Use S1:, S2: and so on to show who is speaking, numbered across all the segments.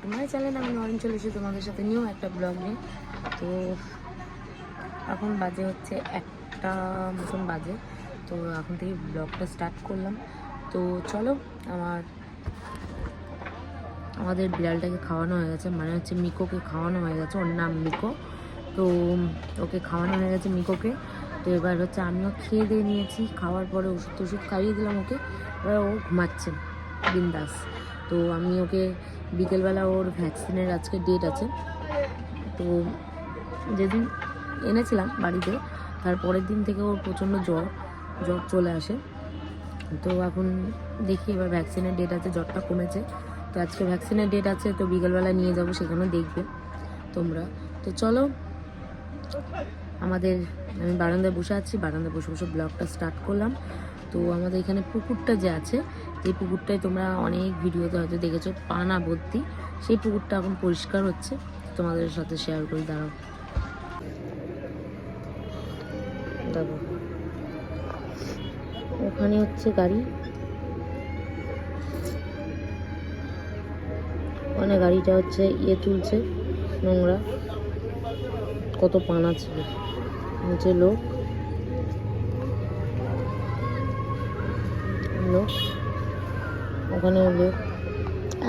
S1: To my channel. আমি নরেন চলে এসেছি তোমাদের সাথে নিউ একটা ব্লগ নিয়ে। তো এখন বাজে হচ্ছে 1টা মতন বাজে। তো এখন থেকে ব্লগটা স্টার্ট করলাম। তো চলো, আমাদের বিড়ালটাকে খাওয়ানো হয়ে গেছে, মানে হচ্ছে মিকোকে খাওয়ানো হয়ে গেছে। ওর নাম মিকো। তো ওকে খাওয়ানো হয়ে গেছে মিকোকে। তো এবার হচ্ছে আমিও খেয়ে দিয়ে নিয়েছি। খাওয়ার পরে ওষুধ খাইয়ে দিলাম ওকে। এবার ও ঘুমাচ্ছে বিন্দাস। তো আমি ওকে বিকেলবেলা, ওর ভ্যাকসিনের আজকে ডেট আছে। তো যেদিন এনেছিলাম বাড়িতে, তার পরের দিন থেকে ওর প্রচণ্ড জ্বর চলে আসে। তো এখন দেখি এবার ভ্যাকসিনের ডেট আছে, জ্বরটা কমেছে। তো আজকে ভ্যাকসিনের ডেট আছে, তো বিকেলবেলা নিয়ে যাবো, সেখানে দেখবে তোমরা। তো চলো, আমি বারান্দায় বসে আছি, বারান্দায় বসে বসে ব্লগটা স্টার্ট করলাম। তো আমাদের এখানে পুকুরটা যে আছে, এই পুকুরটায় তোমরা অনেক ভিডিওতে হয়তো দেখেছো, পানা ভর্তি। সেই পুকুরটা এখন পরিষ্কার হচ্ছে, তোমাদের সাথে শেয়ার করি, দাঁড়াও। দেখো ওখানে হচ্ছে গাড়ি, ওখানে গাড়িটা হচ্ছে তুলছে নোংরা, কত পানা ছিল। নিচে লোক, ওখানে লোক।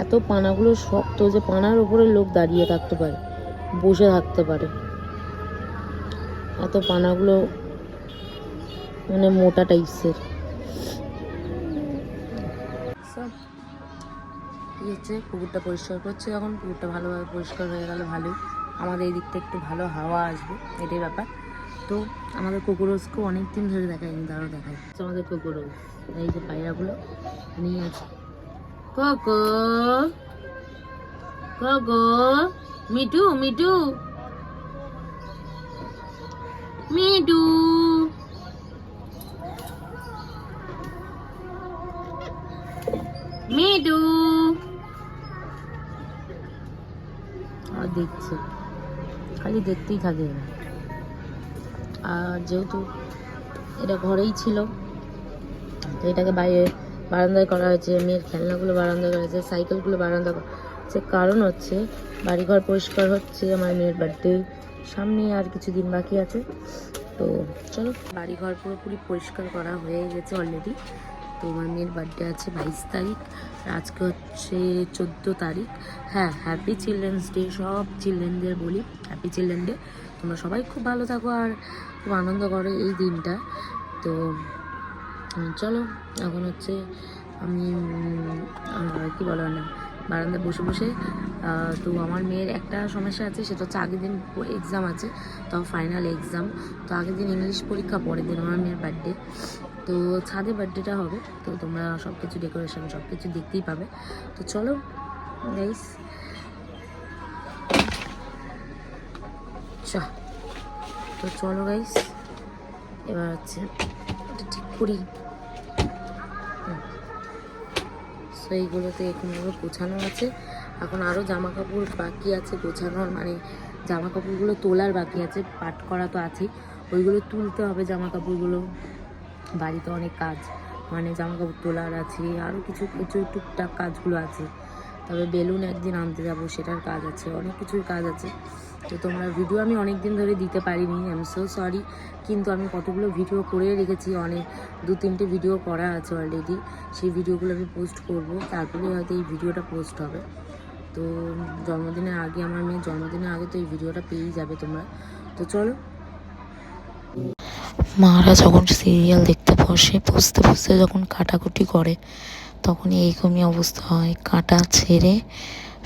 S1: এত পানাগুলো শক্ত যে পানার উপরে লোক দাঁড়িয়ে থাকতে পারে, বসে থাকতে পারে। এত পানাগুলো মানে মোটা টাইপসের। হচ্ছে পুকুরটা পরিষ্কার করছে, এখন পুকুরটা ভালোভাবে পরিষ্কার হয়ে গেলে ভালোই, আমাদের এই দিকটা একটু ভালো হাওয়া আসবে, এটাই ব্যাপার। তো আমাদের কোকোরোজকেও অনেক দিন ধরে দেখায়নি, তারও দেখাই আমাদের কোকোরোজ। এই যে পায়রাগুলো নিয়ে আছে। কোকো কোকো, মিটু মিটু মিটু, মিটু। আর দেখছে, খালি দেখতেই থাকে। আর যেহেতু এটা ঘরেই ছিল, তো এটাকে বাইরে বারান্দায় করা হয়েছে। মেয়ের খেলনাগুলো বারান্দায় করা হয়েছে, সাইকেলগুলো বারান্দা করা হচ্ছে। কারণ হচ্ছে বাড়িঘর পরিষ্কার হচ্ছে, আমার মেয়ের বার্থডে সামনে আর কিছুদিন বাকি আছে। তো চলো, বাড়িঘর পুরোপুরি পরিষ্কার করা হয়ে গেছে অলরেডি। তো আমার মেয়ের বার্থডে আছে 22 তারিখ, আজকে হচ্ছে 14 তারিখ। হ্যাঁ, হ্যাপি চিলড্রেন্স ডে। সব চিলড্রেনদের বলি হ্যাপি চিলড্রেন ডে। তোমরা সবাই খুব ভালো থাকো আর খুব আনন্দ করো এই দিনটা। তো চলো, এখন হচ্ছে আমি কী বলো না, বারান্দায় বসে বসে। তো আমার মেয়ের একটা সমস্যা আছে, সেটা হচ্ছে আগের দিন এক্সাম আছে, তাও ফাইনাল এক্সাম। তো আগের দিন ইংলিশ পরীক্ষা, পরের দিন আমার মেয়ের বার্থডে। তো ছাদে বার্থডেটা হবে। তো তোমরা সব কিছু ডেকোরেশন সব কিছু দেখতেই পাবে। তো চলো গাইস, তো চলো গাইস, এবার হচ্ছে এটা ঠিক করি। তো এইগুলোতে এখনগুলো গোছানো আছে, এখন আরও জামা কাপড় বাকি আছে গোছানোর, মানে জামা কাপড়গুলো তোলার বাকি আছে। পাট করা তো আছেই, ওইগুলো তুলতে হবে জামা কাপড়গুলো। বাড়িতে অনেক কাজ, মানে জামা কাপড় তোলার আছে, আরও কিছু কিছু টুকটাক কাজগুলো আছে। তবে বেলুন একদিন আনতে যাবো, সেটার কাজ আছে, অনেক কিছুর কাজ আছে। তো তোমরা ভিডিও আমি অনেক দিন ধরে দিতে পারিনি, আই এম সো সরি। কিন্তু আমি কতগুলো ভিডিও করে রেখেছি, অনেক 2-3টে ভিডিও করা আছে অলরেডি। সেই ভিডিওগুলো আমি পোস্ট করব, তারপরে হয়তো এই ভিডিওটা পোস্ট হবে। তো জন্মদিনের আগে, আমার মেয়ের জন্মদিনের আগে তো এই ভিডিওটা পেয়েই যাবে তোমরা। তো চলো, মারা যখন সিরিয়াল দেখতে বসে, বুঝতে বুঝতে যখন কাটাকুটি করে, তখন এইরকমই অবস্থা হয়।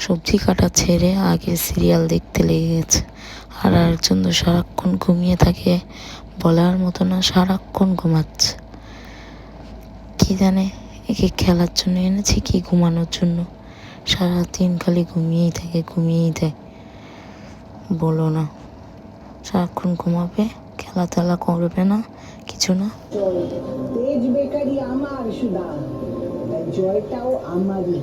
S1: সবজি কাটা ছেড়ে আগে সিরিয়াল দেখতে লেগে গেছে। আর আরেকজন তো সারাক্ষণ ঘুমিয়ে থাকে, বলার মতো না, সারাক্ষণ ঘুমাচ্ছে। কি জানে একে খেলার জন্য এনেছি কি ঘুমানোর জন্য, সারাদিন খালি ঘুমিয়েই থাকে। বলো না, সারাক্ষণ ঘুমাবে, খেলা তেলা করবে না, কিছু না। তেজ বেকারি আমার সুদা, জয়টাও আমারই।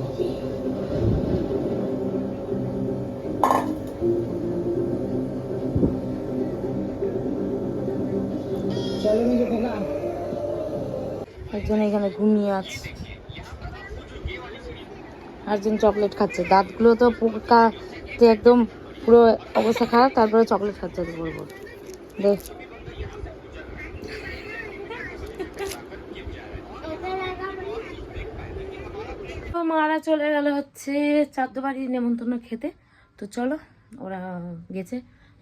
S1: একজন এখানে ঘুমিয়ে আছে। আর্জেন্ট চকলেট খাচ্ছে, দাঁতগুলো তো পোকাতে একদম পুরো অবস্থা খারাপ, তারপরে চকলেট খাচ্ছে এত বড় বড়। দেখ মারা চলে গেল হচ্ছে চাদ্দ বাড়ির নেমন্তন্ন খেতে। তো চলো, ওরা গেছে,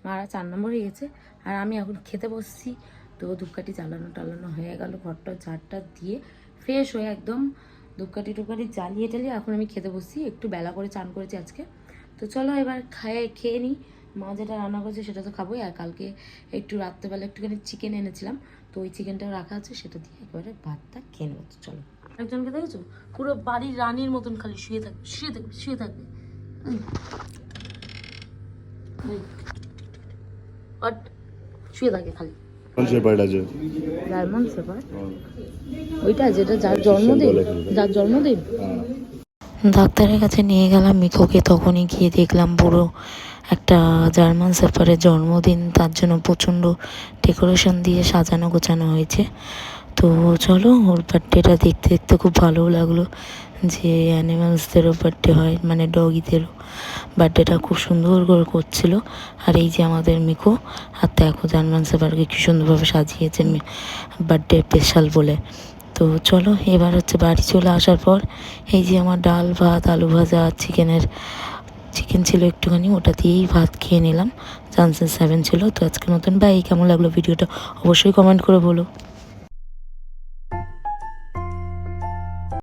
S1: মারা 4 নম্বরে গেছে, আর আমি এখন খেতে বসছি। তো ধূপকাঠি টালানো হয়ে গেল, ঘরটা ঝাড়টা দিয়ে ফ্রেশ হয়ে একদম ধূপকাঠি টুপকাঠি জ্বালিয়ে টালিয়ে এখন আমি খেতে বসছি। একটু বেলা করে চান করেছি আজকে। তো চলো এবার খেয়ে নিই। মা যেটা রান্না করেছে সেটা তো খাবোই, আর কালকে একটু রাত্রেবেলা একটুখানি চিকেন এনেছিলাম, তো ওই চিকেনটাও রাখা আছে, সেটা দিয়ে একবারে ভাতটা খেয়ে নেবো। চলো, একজনকে দেখেছো পুরো বাড়ির রানীর মতন খালি শুয়ে থাকবে শুয়ে থাকবে শুয়ে থাকে খালি। জার্মান শেপার্ড, ওইটা যেটা যার জন্মদিন। ডাক্তারের কাছে নিয়ে গেলাম মিকোকে, তখনই গিয়ে দেখলাম পুরো একটা জার্মান শেপার্ডের জন্মদিন, তার জন্য প্রচণ্ড ডেকোরেশন দিয়ে সাজানো গোছানো হয়েছে। তো চলো, ওর বার্থডেটা দেখতে দেখতে খুব ভালোও লাগলো, যে অ্যানিমালসদেরও বার্থডে হয়, মানে ডগিদেরও বার্থডেটা খুব সুন্দর করে করছিল। আর এই যে আমাদের মিকো, আর দেখো জার্মান শেপার্ডকে কি সুন্দরভাবে সাজিয়েছে বার্থডে স্পেশাল বলে। তো চলো এবার হচ্ছে বাড়ি চলে আসার পর এই যে আমার ডাল ভাত আলু ভাজা আর চিকেন ছিল একটুখানি, ওটা দিয়েই ভাত খেয়ে নিলাম। চান্সেস 7 ছিল। তো আজকের মতন বাই। কেমন লাগলো ভিডিওটা অবশ্যই কমেন্ট করে বলো।